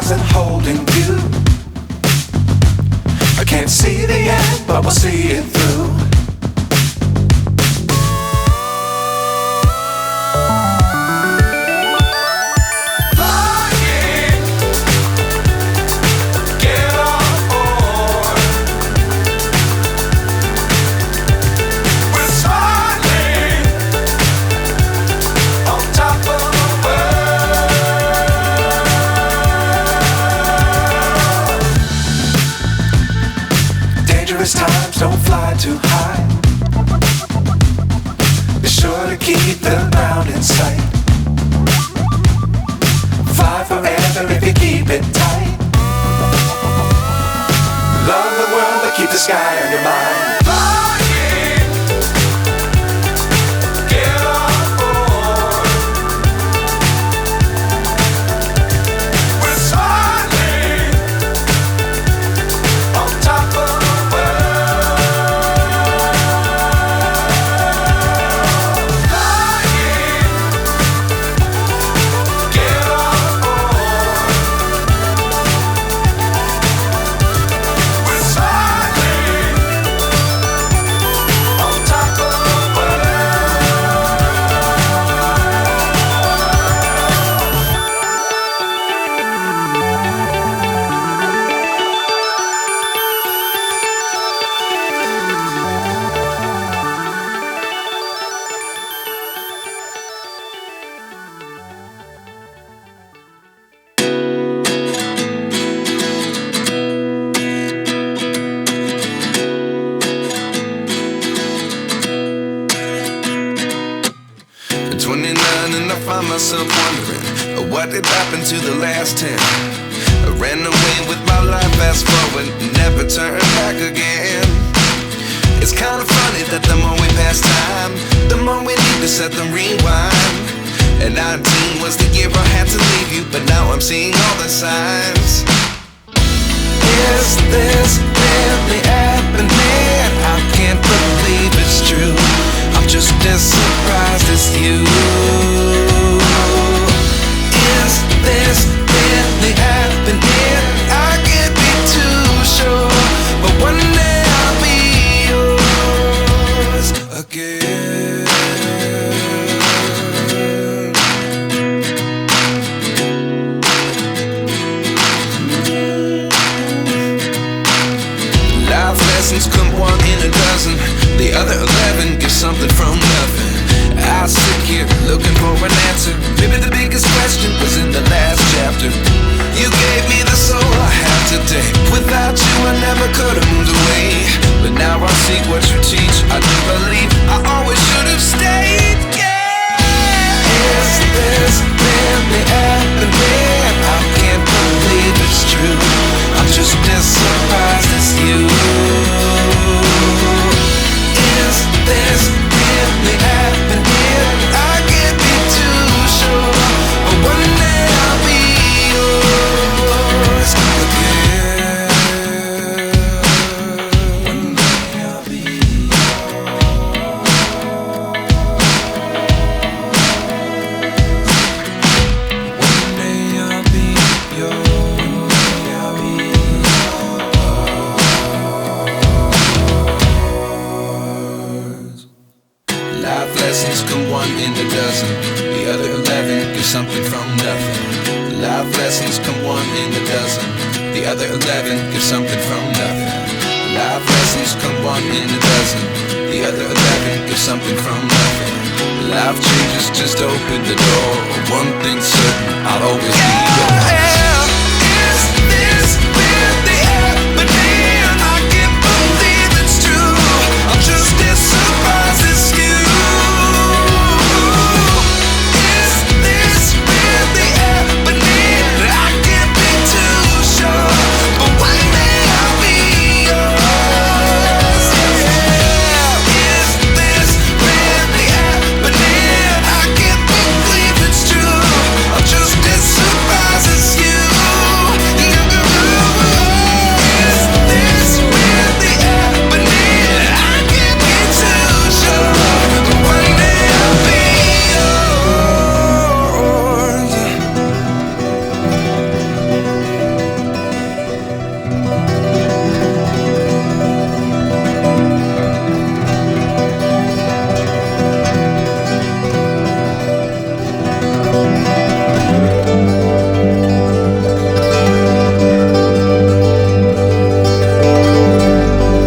stars and holding you. I can't see the end, but we'll see it through. Times don't fly too high. Be sure to keep the ground in sight. Fly forever if you keep it tight. Love the world but keep the sky on your mind. Myself wondering what did happen to the last 10. I ran away with my life, fast forward, never turn back again. It's kind of funny that the more we pass time, the more we need to set the rewind. And 19 was the year I had to leave you, but now I'm seeing all the signs. Is this really happening? I can't believe it's true. I'm just as surprised as you. Is this really happening? I can't be too sure, but one day I'll be yours again. Life lessons come one in a dozen. The other 11 give something from nothing. I sit here looking for an answer. Maybe the biggest question was in the last chapter. You gave me the soul I have today. Without you I never could have moved away. But now I see what you teach. I do believe I always should have stayed. Yeah. Is this really happening? I can't believe it's true. I'm just as surprised as you. Is this really happening? I can't be too sure, but one day I'll be yours again. One day I'll be yours. One day I'll be yours. I'll be yours. Life lessons come one in a dozen. The other 11 give something from nothing. Life lessons come one in a dozen. The other 11 give something from nothing. Life lessons come one in a dozen. The other 11 give something from nothing. Life changes just open the door. One thing's certain, I'll always be yours.